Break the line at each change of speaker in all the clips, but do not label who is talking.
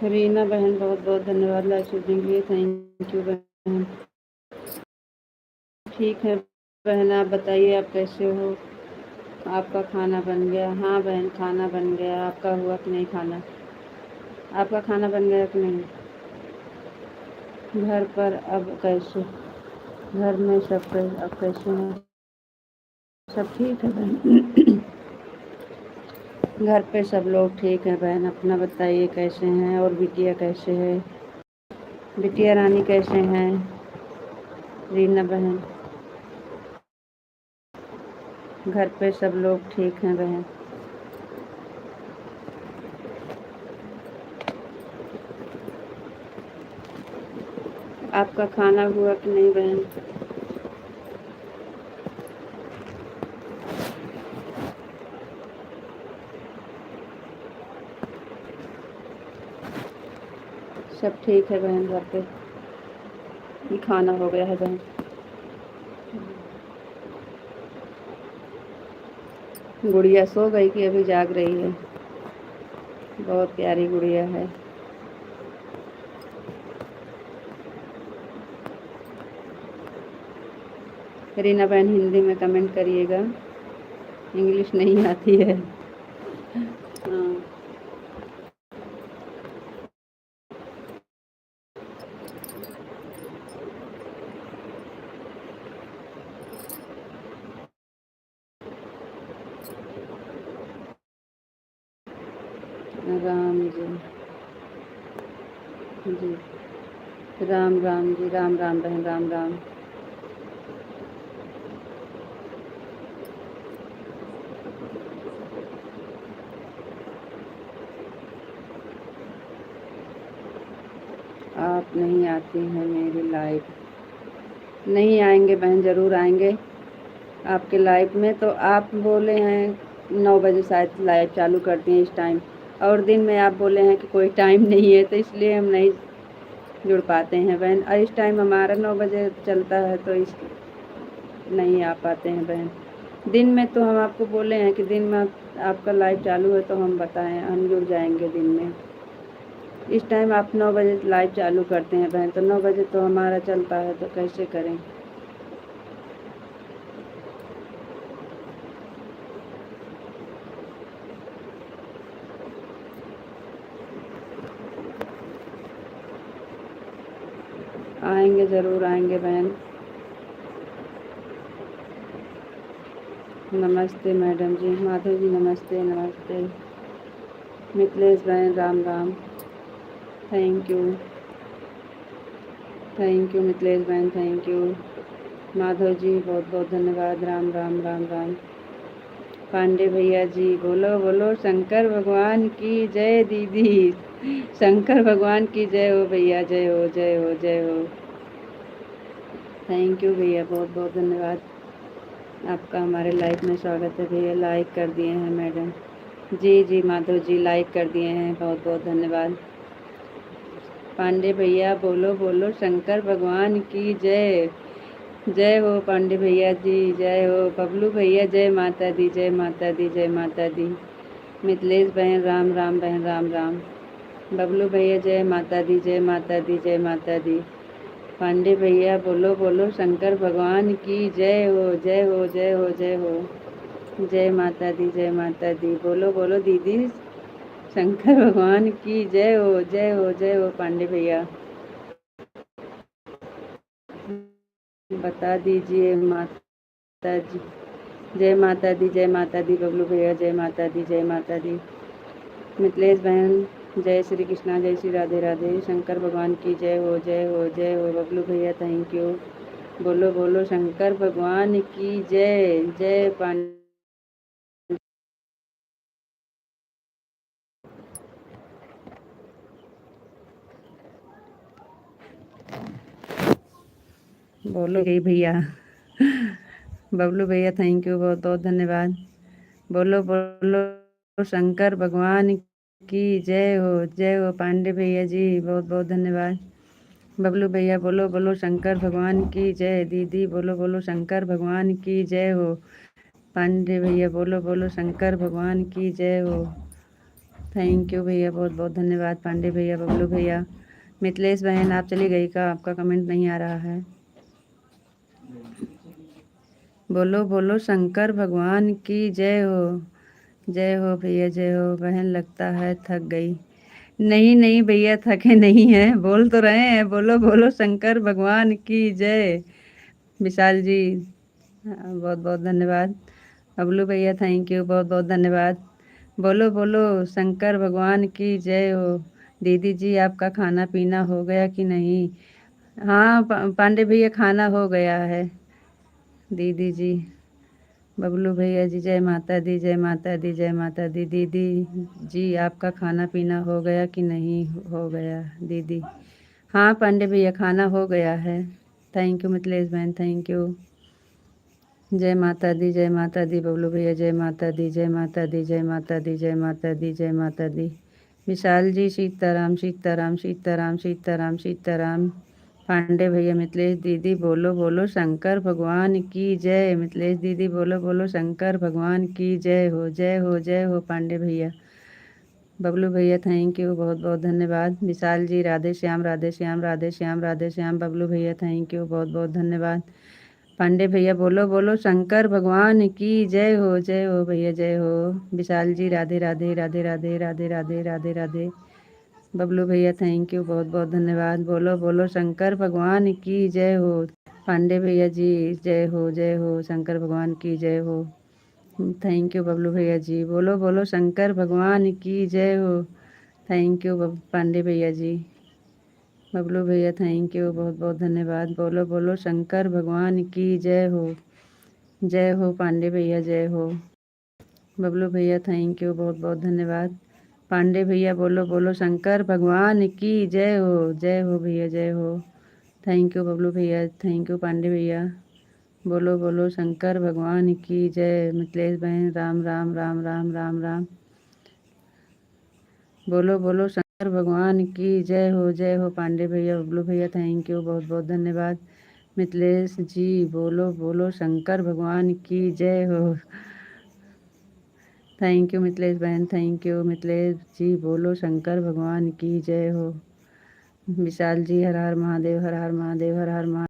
रीना बहन बहुत बहुत धन्यवाद लाइक शूटिंग के लिए, थैंक यू बहन। ठीक है बहन, आप बताइए आप कैसे हो, आपका खाना बन गया? हाँ बहन खाना बन गया, आपका हुआ कि नहीं खाना? आपका खाना बन गया कि नहीं? घर पर अब कैसे, घर में सब अब कैसे हैं? सब ठीक है बहन। घर पे सब लोग ठीक है बहन, अपना बताइए कैसे हैं? और बिटिया कैसे है? बिटिया रानी कैसे हैं? रीना बहन घर पे सब लोग ठीक हैं बहन? आपका खाना हुआ कि नहीं बहन? सब ठीक है बहन, घर पे खाना हो गया है बहन। गुड़िया सो गई कि अभी जाग रही है? बहुत प्यारी गुड़िया है। रीना बहन हिंदी में कमेंट करिएगा, इंग्लिश नहीं आती है। हाँ राम जी जी, राम राम जी, राम राम बहन, राम राम। आप नहीं आती हैं मेरी लाइफ? नहीं आएंगे बहन, ज़रूर आएंगे आपके लाइव में। तो आप बोले हैं 9 बजे शायद लाइव चालू करती हैं इस टाइम, और दिन में आप बोले हैं कि कोई टाइम नहीं है, तो इसलिए हम नहीं जुड़ पाते हैं बहन। और इस टाइम हमारा 9 बजे चलता है, तो इस नहीं आ पाते हैं बहन। दिन में तो हम आपको बोले हैं कि दिन में आपका लाइव चालू है तो हम बताएं, हम जुड़ जाएंगे दिन में। इस टाइम आप 9 बजे लाइव चालू करते हैं बहन, तो 9 बजे तो हमारा चलता है, तो कैसे करें? आएंगे, ज़रूर आएंगे बहन। नमस्ते मैडम जी, माधव जी नमस्ते नमस्ते। मिथिलेश बहन राम राम, थैंक यू मिथिलेश बहन, थैंक यू। माधव जी बहुत बहुत धन्यवाद, राम राम राम राम। पांडे भैया जी बोलो बोलो शंकर भगवान की जय दीदी, शंकर भगवान की जय हो भैया, जय हो जय हो जय हो। थैंक यू भैया, बहुत बहुत धन्यवाद आपका हमारे लाइफ में स्वागत है भैया। लाइक कर दिए हैं मैडम जी, जी माधव जी लाइक कर दिए हैं, बहुत बहुत धन्यवाद। पांडे भैया बोलो बोलो शंकर भगवान की जय, जय हो पांडे भैया जी, जय हो। बबलू भैया जय माता दी, जय माता दी, जय माता दी। मिथिलेश बहन राम राम बहन, राम राम। बबलू भैया जय माता दी, जय माता दी, जय माता दी। पांडे भैया बोलो बोलो शंकर भगवान की जय हो, जय हो जय हो जय हो। जय माता दी, जय माता दी। बोलो बोलो दीदी शंकर भगवान की जय हो, जय हो जय हो। पांडे भैया बता दीजिए माता जी, जय माता दी, जय माता दी। बबलू भैया जय माता दी, जय माता दी। मिथिलेश बहन जय श्री कृष्णा, जय श्री राधे राधे। शंकर भगवान की जय हो, जय हो जय हो। बबलू भैया थैंक यू। बोलो बोलो शंकर भगवान की जय, जय पांडे। बोलो गई भैया। बबलू भैया थैंक यू, बहुत बहुत धन्यवाद। बोलो बोलो शंकर भगवान की जय हो, जय हो। पांडे भैया जी बहुत बहुत धन्यवाद। बबलू भैया बोलो बोलो शंकर भगवान की जय। दीदी बोलो बोलो शंकर भगवान की जय हो। पांडे भैया बोलो बोलो शंकर भगवान की जय हो। थैंक यू भैया, बहुत बहुत धन्यवाद पांडे भैया, बबलू भैया। मिथिलेश बहन आप चली गई का? आपका कमेंट नहीं आ रहा है। बोलो बोलो शंकर भगवान की जय हो। जय हो भैया, जय हो बहन। लगता है थक गई। नहीं नहीं भैया, थके नहीं हैं, बोल तो रहे हैं। बोलो बोलो शंकर भगवान की जय। विशाल जी बहुत बहुत धन्यवाद। बबलू भैया थैंक यू, बहुत बहुत धन्यवाद। बोलो बोलो शंकर भगवान की जय हो। दीदी जी आपका खाना पीना हो गया कि नहीं? हाँ पांडे भैया खाना हो गया है। दीदी जी, बबलू भैया जी जय माता दी, जय माता दी, जय माता दी। दीदी जी आपका खाना पीना हो गया कि नहीं? हो गया दीदी। हाँ पांडे भैया खाना हो गया है। थैंक यू मिथिलेश बहन, थैंक यू। जय माता दी, जय माता दी बबलू भैया, जय माता दी, जय माता दी, जय माता दी, जय माता दी, जय माता दी। विशाल जी सीताराम सीताराम सीताराम सीताराम सीताराम। पांडे भैया, मिथिलेश दीदी बोलो बोलो शंकर भगवान की जय। मिथिलेश दीदी बोलो बोलो शंकर भगवान की जय हो, जय हो, जय हो पांडे भैया। बबलू भैया थैंक यू, बहुत बहुत धन्यवाद। विशाल जी राधे श्याम, राधे श्याम, राधे श्याम, राधे श्याम। बबलू भैया थैंक यू, बहुत बहुत धन्यवाद। पांडे भैया बोलो बोलो शंकर भगवान की जय हो, जय हो भैया, जय हो। विशाल जी राधे राधे, राधे राधे, राधे राधे, राधे राधे। बबलू भैया थैंक यू, बहुत बहुत धन्यवाद। बोलो बोलो शंकर भगवान की जय हो। पांडे भैया जी जय हो, जय हो शंकर भगवान की जय हो। थैंक यू बबलू भैया जी। बोलो बोलो शंकर भगवान की जय हो। थैंक यू पांडे भैया जी। बबलू भैया थैंक यू, बहुत बहुत धन्यवाद। बोलो बोलो शंकर भगवान की जय हो। जय हो पांडे भैया, जय हो। बबलू भैया थैंक यू, बहुत बहुत धन्यवाद। पांडे भैया बोलो बोलो शंकर भगवान की जय हो। जय हो भैया, जय हो। थैंक यू बबलू भैया, थैंक यू पांडे भैया। बोलो बोलो शंकर भगवान की जय। मिथिलेश बहन राम राम राम राम राम राम। बोलो बोलो शंकर भगवान की जय हो, जय हो पांडे भैया, बबलू भैया थैंक यू, बहुत बहुत धन्यवाद। मिथिलेश जी बोलो बोलो शंकर भगवान की जय हो। थैंक यू मिथिलेश बहन, थैंक यू। मिथिलेश जी बोलो शंकर भगवान की जय हो। विशाल जी हर हर महादेव, हर हर महादेव, हर हर महादेव।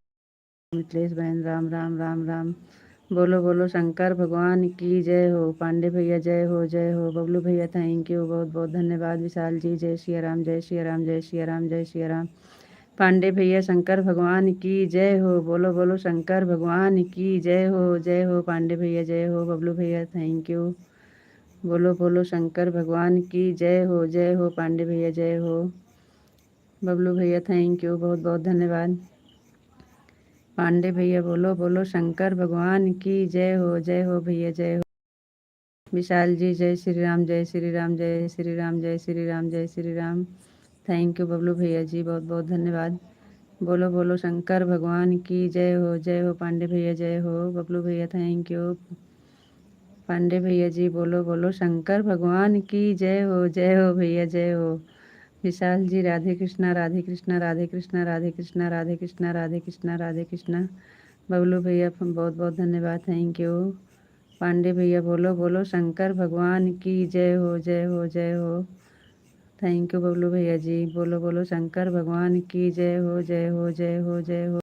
मिथिलेश बहन राम राम राम राम। बोलो बोलो शंकर भगवान की जय हो। पांडे भैया जय हो, जय हो। बबलू भैया थैंक यू, बहुत बहुत धन्यवाद। विशाल जी जय श्री राम, जय श्री राम, जय श्री राम, जय श्री राम। पांडे भैया शंकर भगवान की जय हो। बोलो बोलो शंकर भगवान की जय हो, जय हो पांडे भैया, जय हो। बबलू भैया थैंक यू। बोलो बोलो शंकर भगवान की जय हो, जय हो पांडे भैया, जय हो। बबलू भैया थैंक यू, बहुत बहुत धन्यवाद। पांडे भैया बोलो बोलो शंकर भगवान की जय हो, जय हो भैया, जय हो। विशाल जी जय श्री राम, जय श्री राम, जय श्री राम, जय श्री राम, जय श्री राम। थैंक यू बबलू भैया जी, बहुत बहुत धन्यवाद। बोलो बोलो शंकर भगवान की जय हो, जय हो पांडे भैया, जय हो। बबलू भैया थैंक यू। पांडे भैया जी बोलो बोलो शंकर भगवान की जय हो, जय हो भैया, जय हो। विशाल जी राधे कृष्णा, राधे कृष्णा, राधे कृष्णा, राधे कृष्णा, राधे कृष्णा, राधे कृष्णा, राधे कृष्णा। बबलू भैया बहुत बहुत धन्यवाद, थैंक यू। पांडे भैया बोलो बोलो शंकर भगवान की जय हो, जय हो, जय हो। थैंक यू बबलू भैया जी। बोलो बोलो शंकर भगवान की जय हो, जय हो, जय हो, जय हो।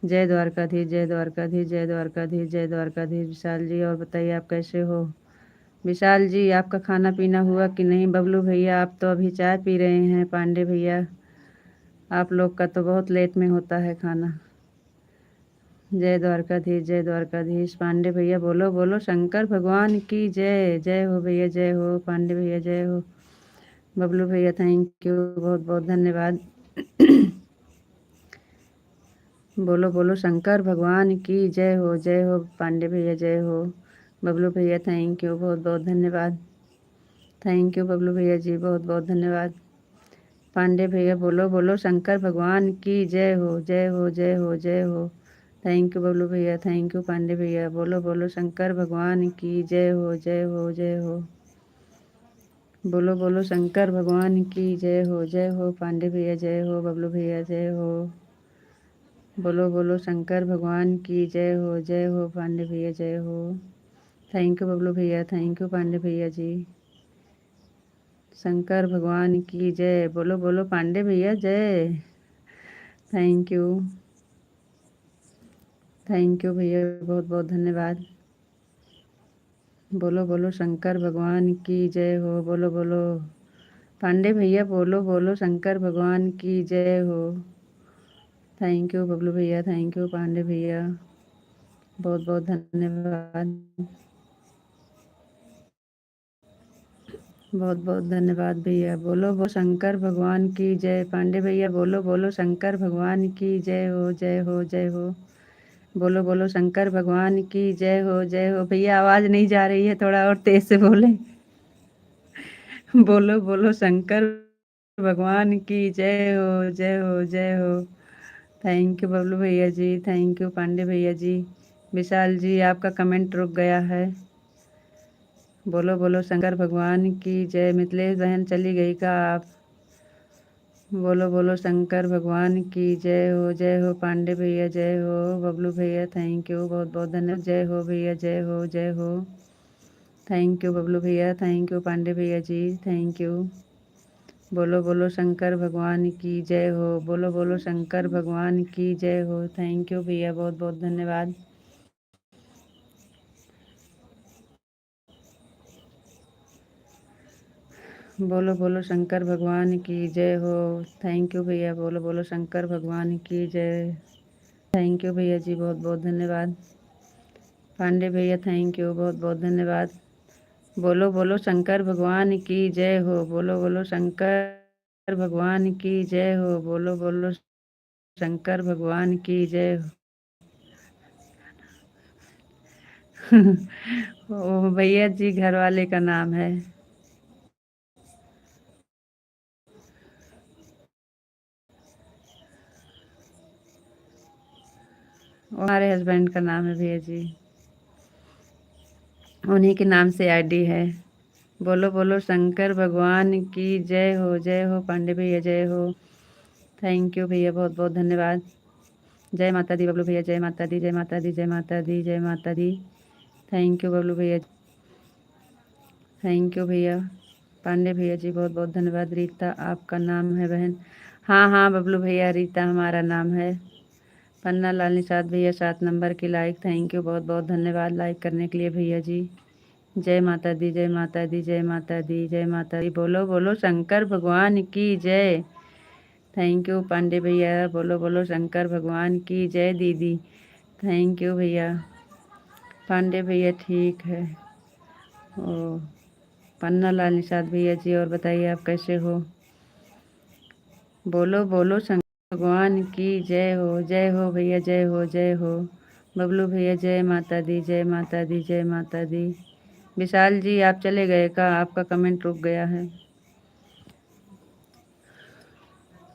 जय द्वारकाधीश, जय द्वारकाधीश, जय द्वारकाधीश, जय द्वारकाधीश। विशाल जी और बताइए आप कैसे हो? विशाल जी आपका खाना पीना हुआ कि नहीं? बबलू भैया आप तो अभी चाय पी रहे हैं। पांडे भैया आप लोग का तो बहुत लेट में होता है खाना। जय द्वारकाधीश, जय द्वारकाधीश। पांडे भैया बोलो बोलो शंकर भगवान की जय। जय हो भैया, जय हो पांडे भैया, जय हो। बबलू भैया थैंक यू, बहुत बहुत धन्यवाद। बोलो बोलो शंकर भगवान की जय हो, जय हो पांडे भैया, जय हो। बबलू भैया थैंक यू, बहुत बहुत धन्यवाद। थैंक यू बबलू भैया जी, बहुत बहुत धन्यवाद। पांडे भैया बोलो बोलो शंकर भगवान की जय हो, जय हो, जय हो, जय हो। थैंक यू बबलू भैया, थैंक यू पांडे भैया। बोलो बोलो शंकर भगवान की जय हो, जय हो, जय हो। बोलो बोलो शंकर भगवान की जय हो, जय हो पांडे भैया, जय हो। बबलू भैया जय हो। बोलो बोलो शंकर भगवान की जय हो, जय हो पांडे भैया, जय हो। थैंक यू बबलू भैया, थैंक यू पांडे भैया जी। शंकर भगवान की जय। बोलो बोलो पांडे भैया जय। थैंक यू भैया, बहुत बहुत धन्यवाद। बोलो बोलो शंकर भगवान की जय हो। बोलो बोलो पांडे भैया, बोलो बोलो शंकर भगवान की जय हो। थैंक यू बबलू भैया, थैंक यू पांडे भैया, बहुत बहुत धन्यवाद। बहुत बहुत धन्यवाद भैया। बोलो बोलो शंकर भगवान की जय। पांडे भैया बोलो बोलो शंकर भगवान की जय हो, जय हो, जय हो। बोलो बोलो शंकर भगवान की जय हो, जय हो। भैया आवाज़ नहीं जा रही है, थोड़ा और तेज से बोले। बोलो बोलो शंकर भगवान की जय हो, जय हो, जय हो। थैंक यू बबलू भैया जी, थैंक यू पांडे भैया जी। विशाल जी आपका कमेंट रुक गया है। बोलो बोलो शंकर भगवान की जय। मिथिलेश बहन चली गई का आप? बोलो बोलो शंकर भगवान की जय हो, जय हो पांडे भैया, जय हो बबलू भैया, थैंक यू, बहुत बहुत धन्यवाद। जय हो भैया, जय हो, जय हो। थैंक यू बबलू भैया, थैंक यू पांडे भैया जी, थैंक यू। बोलो बोलो शंकर भगवान की जय हो। बोलो बोलो शंकर भगवान की जय हो। थैंक यू भैया, बहुत बहुत धन्यवाद। बोलो बोलो शंकर भगवान की जय हो। थैंक यू भैया। बोलो बोलो शंकर भगवान की जय। थैंक यू भैया जी, बहुत बहुत धन्यवाद। पांडे भैया थैंक यू, बहुत बहुत धन्यवाद। बोलो बोलो शंकर भगवान की जय हो। बोलो बोलो शंकर भगवान की जय हो। बोलो बोलो शंकर भगवान की जय हो। ओ भैया जी घर वाले का नाम है। हमारे हस्बैंड का नाम है भैया जी, उन्हीं के नाम से आईडी है। बोलो बोलो शंकर भगवान की जय हो, जय हो पांडे भैया, जय हो। थैंक यू भैया, बहुत बहुत धन्यवाद। जय माता दी बबलू भैया, जय माता दी, जय माता दी, जय माता दी, जय माता दी। थैंक यू बबलू भैया, थैंक यू भैया। पांडे भैया जी बहुत बहुत धन्यवाद। रीता आपका नाम है बहन? हाँ हाँ बबलू भैया, रीता हमारा नाम है। पन्ना लाल निषाद भैया 7 नंबर की लाइक, थैंक यू, बहुत बहुत धन्यवाद लाइक करने के लिए भैया जी। जय माता दी, जय माता दी, जय माता दी, जय माता दी। बोलो बोलो शंकर भगवान की जय। थैंक यू पांडे भैया। बोलो बोलो शंकर भगवान की जय दीदी। थैंक यू भैया। पांडे भैया ठीक है। ओ पन्ना लाल निषाद भैया जी, और बताइए आप कैसे हो? बोलो बोलो शंकर भगवान की जय हो, जय हो भैया, जय हो, जय हो। बबलू भैया जय माता दी, जय माता दी, जय माता दी। विशाल जी आप चले गए का? आपका कमेंट रुक गया है।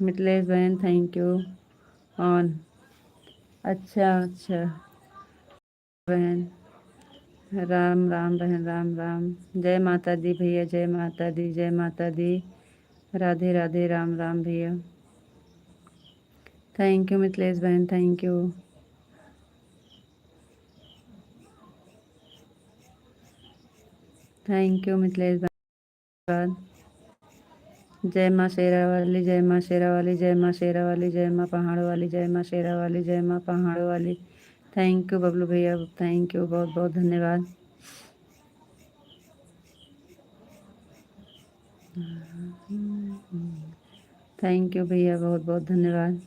मिथिलेश बहन थैंक यू ऑन। अच्छा अच्छा बहन, राम राम बहन, राम राम। जय माता दी भैया, जय माता दी, जय माता दी। राधे राधे, राम राम भैया। थैंक यू मिथिलेश बहन, thank you. Thank you Mithilesh बहन। जय माँ शेरा वाली, जय माँ शेरा वाली, जय माँ शेरा वाली, जय माँ पहाड़ वाली, जय माँ शेरा वाली, जय माँ पहाड़ वाली। थैंक यू बबलू भैया, थैंक यू, बहुत बहुत धन्यवाद। थैंक यू भैया, बहुत बहुत धन्यवाद।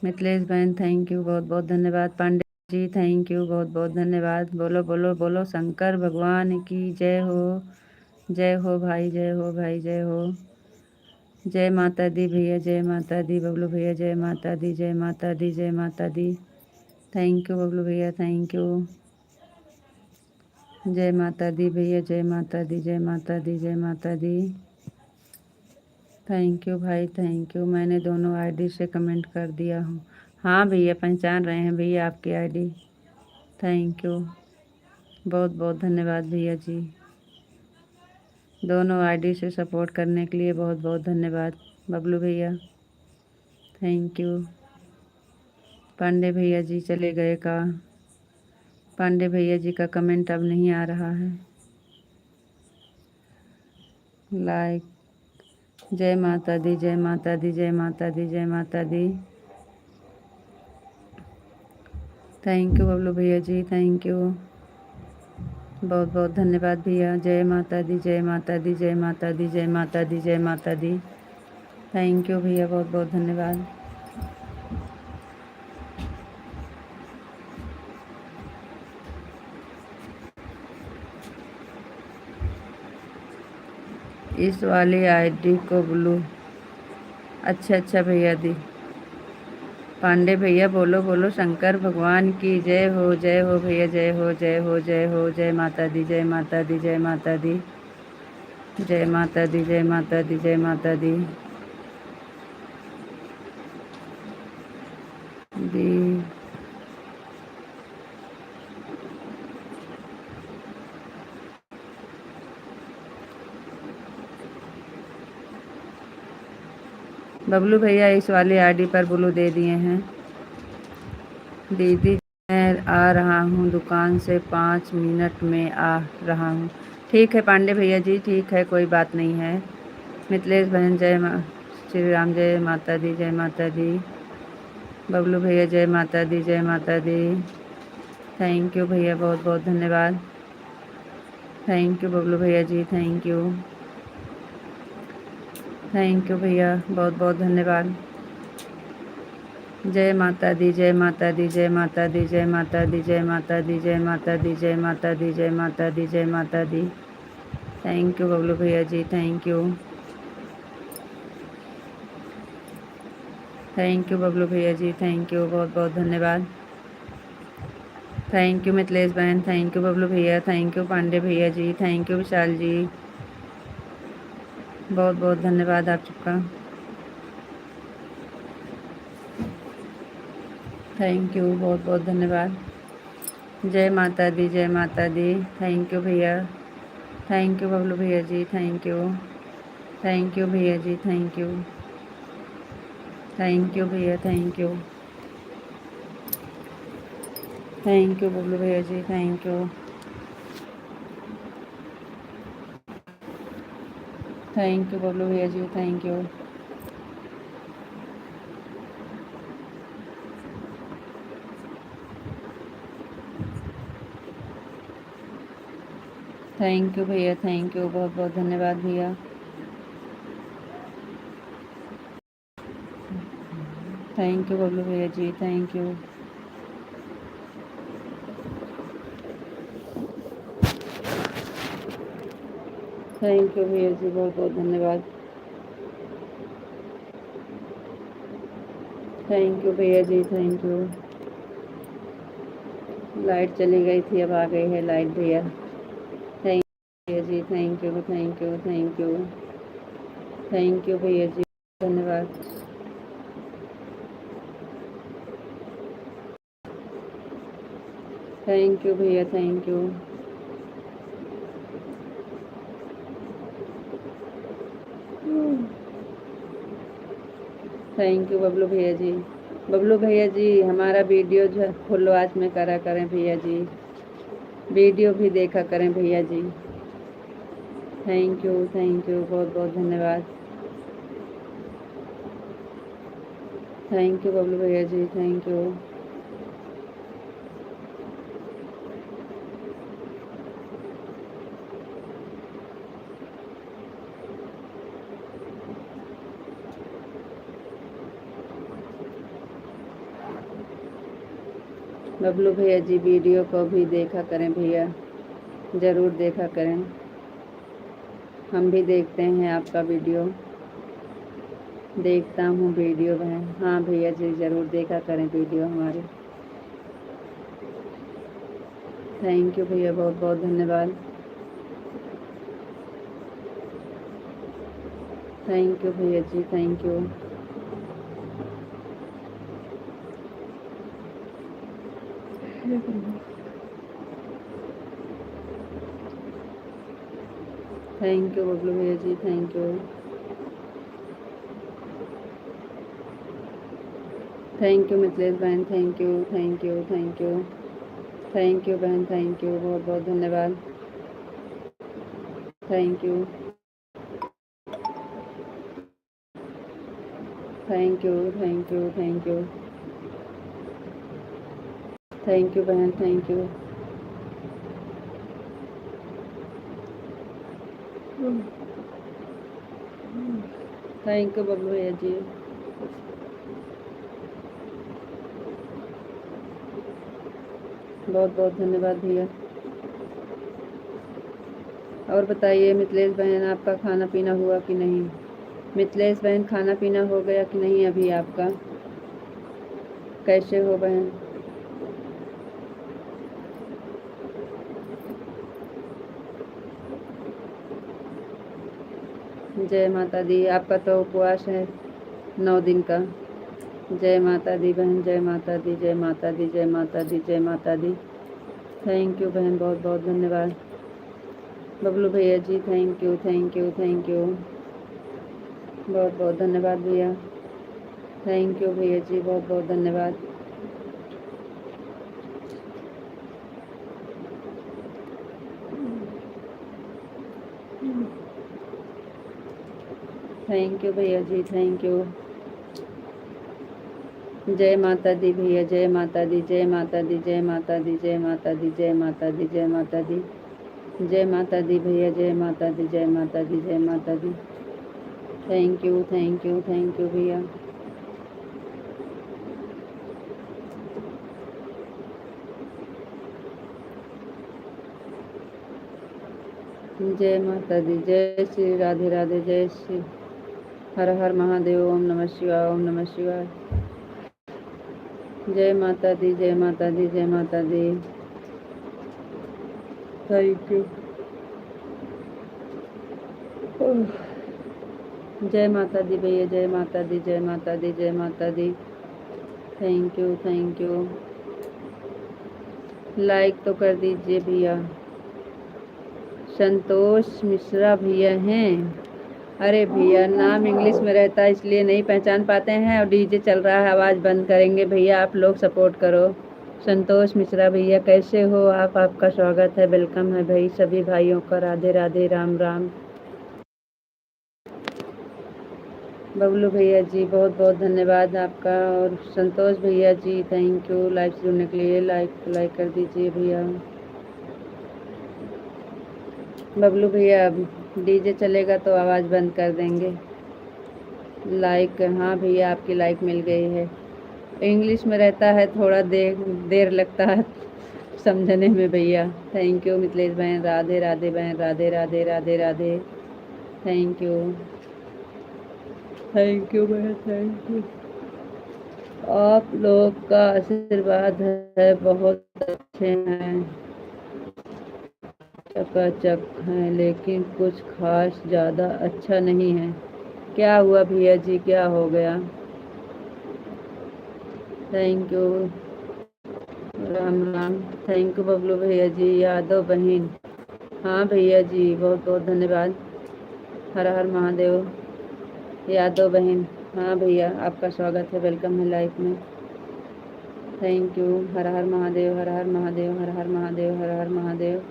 मिथिलेश बहन थैंक यू, बहुत बहुत धन्यवाद। पांडे जी थैंक यू, बहुत बहुत धन्यवाद। बोलो बोलो बोलो शंकर भगवान की जय हो, जय हो भाई, जय हो भाई, जय हो। जय माता दी भैया, जय माता दी बबलू भैया, जय माता दी, जय माता दी, जय माता दी। थैंक यू बबलू भैया, थैंक यू। जय माता दी भैया, जय माता दी, जय माता दी, जय माता दी। थैंक यू भाई, थैंक यू। मैंने दोनों आईडी से कमेंट कर दिया हूँ। हाँ भैया पहचान रहे हैं भैया आपकी आईडी। थैंक यू, बहुत बहुत धन्यवाद भैया जी। दोनों आईडी से सपोर्ट करने के लिए बहुत बहुत धन्यवाद बबलू भैया, थैंक यू। पांडे भैया जी चले गए का? पांडे भैया जी का कमेंट अब नहीं आ रहा है। लाइक। जय माता दी, जय माता दी, जय माता दी, जय माता दी। थैंक यू बबलू भैया जी, थैंक यू, बहुत बहुत धन्यवाद भैया। जय माता दी, जय माता दी, जय माता दी, जय माता दी, जय माता दी। थैंक यू भैया, बहुत बहुत धन्यवाद। इस वाली आईडी को ब्लू। अच्छा अच्छा भैया दी। पांडे भैया बोलो बोलो, शंकर भगवान की जय हो, जय हो भैया, जय हो, जय हो, जय हो। जय माता दी, जय माता दी, जय माता दी, जय माता दी, जय माता दी, जय माता दी। दी बबलू भैया इस वाली आईडी पर ब्लू दे दिए हैं। दीदी मैं आ रहा हूँ, दुकान से 5 मिनट में आ रहा हूँ। ठीक है पांडे भैया जी, ठीक है, कोई बात नहीं है। मिथिलेश बहन जय श्री राम, जय माता दी, जय माता दी। बबलू भैया जय माता दी, जय माता दी। थैंक यू भैया, बहुत बहुत धन्यवाद। थैंक यू बबलू भैया जी, थैंक यू, थैंक यू भैया, बहुत बहुत धन्यवाद। जय माता दी, जय माता दी, जय माता दी, जय माता दी, जय माता दी, जय माता दी, जय माता दी, जय माता दी, जय माता दी। थैंक यू बबलू भैया जी, thank you, thank you Bablu भैया जी, थैंक यू, बहुत बहुत धन्यवाद। थैंक यू मिथिलेश बहन, थैंक यू बबलू भैया, थैंक यू पांडे भैया जी, थैंक यू विशाल जी, बहुत बहुत धन्यवाद आप सबका। थैंक यू, बहुत बहुत धन्यवाद। जय माता दी, जय माता दी। थैंक यू भैया, थैंक यू बबलू भैया जी, थैंक यू, थैंक यू भैया जी, थैंक यू, थैंक यू भैया, thank you, thank you Bablu भैया जी, thank you, thank you Bablu भैया जी, थैंक यू। थैंक यू भैया, थैंक यू, बहुत बहुत धन्यवाद भैया। थैंक यू बबलू भैया जी, थैंक यू, थैंक यू भैया जी, बहुत बहुत धन्यवाद। थैंक यू भैया जी, थैंक यू। लाइट चली गई थी, अब आ गई है लाइट भैया। थैंक यू भैया जी, thank you, thank you, thank you, thank you भैया जी, धन्यवाद। थैंक यू भैया, thank you, thank you Bablu भैया जी। बबलू भैया जी हमारा वीडियो जो है फुल वॉच में करा करें भैया जी, वीडियो भी देखा करें भैया जी। थैंक यू, बहुत बहुत धन्यवाद। थैंक यू बबलू भैया जी, थैंक यू, बबलू भैया जी वीडियो को भी देखा करें भैया, ज़रूर देखा करें, हम भी देखते हैं आपका वीडियो। देखता हूँ वीडियो बहन, हाँ भैया जी ज़रूर देखा करें वीडियो हमारे। थैंक यू भैया, बहुत बहुत धन्यवाद। थैंक यू भैया जी, thank you, thank you Bablu भैया जी, thank you, thank you Mithilesh बहन, thank you, thank you, thank you, thank you बहन, थैंक यू, बहुत बहुत धन्यवाद। Thank you. Thank you, thank you, thank you, thank you बहन, thank you. Thank you Bablu भैया जी। बहुत बहुत धन्यवाद भैया। और बताइए मिथिलेश बहन, आपका खाना पीना हुआ कि नहीं? मिथिलेश बहन, खाना पीना हो गया कि नहीं अभी आपका? कैसे हो बहन? जय माता दी। आपका तो उपवास है 9 दिन का। जय माता दी बहन, जय माता दी, जय माता दी, जय माता दी, जय माता दी। थैंक यू बहन, बहुत बहुत धन्यवाद। बबलू भैया जी thank you, thank you, thank you, बहुत बहुत धन्यवाद भैया। थैंक यू भैया जी, बहुत बहुत धन्यवाद। थैंक यू भैया जी, थैंक यू। जय माता दी भैया, जय माता दी, जय माता दी, जय माता दी, जय माता दी, जय माता दी, जय माता दी, जय माता दी भैया, जय माता दी, जय माता दी, जय माता दी। Thank you, thank you, thank you भैया। जय माता दी, जय श्री राधे राधे, जय श्री हर हर महादेव, ओम नमः शिवाय, ओम नमः शिवाय। जय माता दी, जय माता दी, जय माता दी। Thank you. जय माता दी भैया, जय माता दी, जय माता दी, जय माता दी। Thank you, thank you. Like तो कर दीजिए भैया। संतोष मिश्रा भैया हैं? अरे भैया, नाम इंग्लिश में रहता है इसलिए नहीं पहचान पाते हैं, और डीजे चल रहा है, आवाज़ बंद करेंगे भैया, आप लोग सपोर्ट करो। संतोष मिश्रा भैया कैसे हो आप? आपका स्वागत है, वेलकम है भाई सभी भाइयों का। राधे राधे, राम राम। बबलू भैया जी बहुत बहुत धन्यवाद आपका। और संतोष भैया जी थैंक यू लाइव से जुड़ने के लिए। लाइक कर दीजिए भैया। बबलू भैया, डीजे चलेगा तो आवाज़ बंद कर देंगे। लाइक, हाँ भैया आपकी लाइक मिल गई है। इंग्लिश में रहता है, थोड़ा देर लगता है समझने में भैया। थैंक यू मिथिलेश बहन, राधे राधे बहन, Radhe Radhe, Radhe Radhe. Thank you, thank you बहन, थैंक यू। आप लोग का आशीर्वाद है, बहुत अच्छे हैं, चकाचक हैं, लेकिन कुछ खास ज़्यादा अच्छा नहीं है। क्या हुआ भैया जी, क्या हो गया? Thank you, Ram Ram. Thank you Bablu भैया जी। यादव बहन, हाँ भैया जी बहुत बहुत धन्यवाद। हर हर महादेव। यादव बहन, हाँ भैया आपका स्वागत है, वेलकम है लाइफ में। Thank you. हर हर महादेव, हर हर महादेव, हर हर महादेव, हर हर महादेव।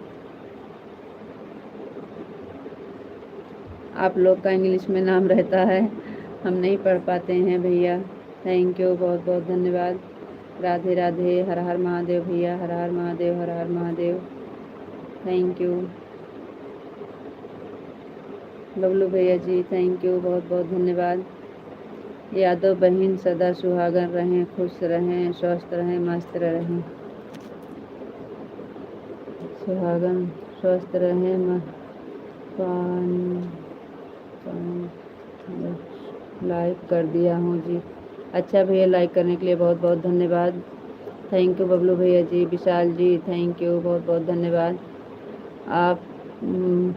आप लोग का इंग्लिश में नाम रहता है, हम नहीं पढ़ पाते हैं भैया। थैंक यू, बहुत बहुत धन्यवाद। राधे राधे, हर हर महादेव भैया, हर हर महादेव, हर हर महादेव। थैंक यू बबलू भैया जी, थैंक यू, बहुत बहुत धन्यवाद। यादव बहन सदा सुहागन रहें, खुश रहें, स्वस्थ रहें, मस्त रहें। सुहागन स्वस्थ रहें। लाइक कर दिया हूँ जी। अच्छा भैया, लाइक करने के लिए बहुत बहुत धन्यवाद। थैंक यू बबलू भैया जी। विशाल जी थैंक यू, बहुत बहुत धन्यवाद। आप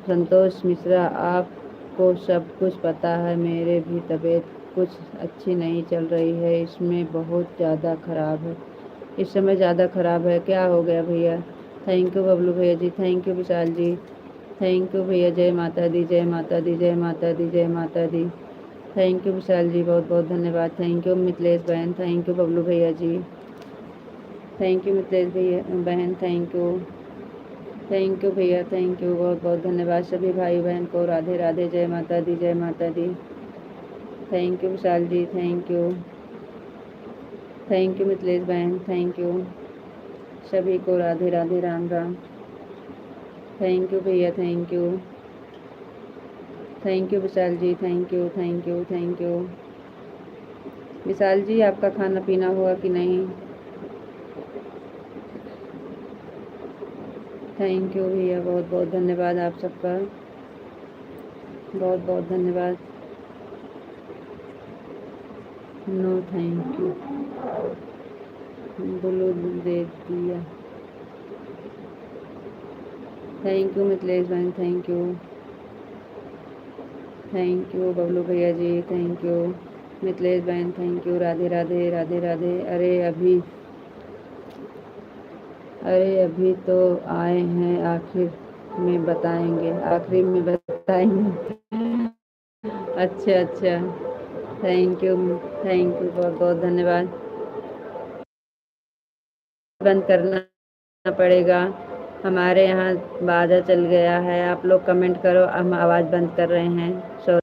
संतोष मिश्रा, आपको सब कुछ पता है, मेरे भी तबीयत कुछ अच्छी नहीं चल रही है, इसमें बहुत ज़्यादा ख़राब है, इस समय ज़्यादा ख़राब है। क्या हो गया भैया? थैंक यू बबलू भैया जी, thank you Vishal ji, thank you भैया। जय माता दी, जय माता दी, जय माता दी, जय माता दी। थैंक यू विशाल जी, बहुत बहुत धन्यवाद। थैंक यू मिथिलेश बहन, थैंक यू बबलू भैया जी, थैंक यू मिथिलेश भैया बहन, थैंक यू, थैंक यू भैया, थैंक यू, बहुत बहुत धन्यवाद सभी भाई बहन को। राधे राधे, जय माता दी, जय माता दी। Thank you Vishal ji, thank you. Thank you Mithilesh बहन, थैंक यू। सभी को राधे राधे, राम राम। थैंक यू भैया, thank you. Thank you Vishal ji, thank you, thank you, thank you. Vishal ji आपका खाना पीना हुआ कि नहीं? थैंक यू भैया, बहुत बहुत धन्यवाद आप सबका, बहुत बहुत धन्यवाद। नो थैंक यू, ब्लू दे दिया। थैंक यू मिथिलेश बहन, thank you. Thank you Bablu भैया जी, थैंक यू। मिथिलेश बहन थैंक यू, राधे राधे, राधे राधे। अरे अभी तो आए हैं, आखिर में बताएंगे, आखिरी में बताएंगे। अच्छा अच्छा, थैंक यू, थैंक यू, बहुत बहुत धन्यवाद। बंद करना पड़ेगा, हमारे यहाँ बादल चल गया है। आप लोग कमेंट करो, हम आवाज़ बंद कर रहे हैं। सॉरी।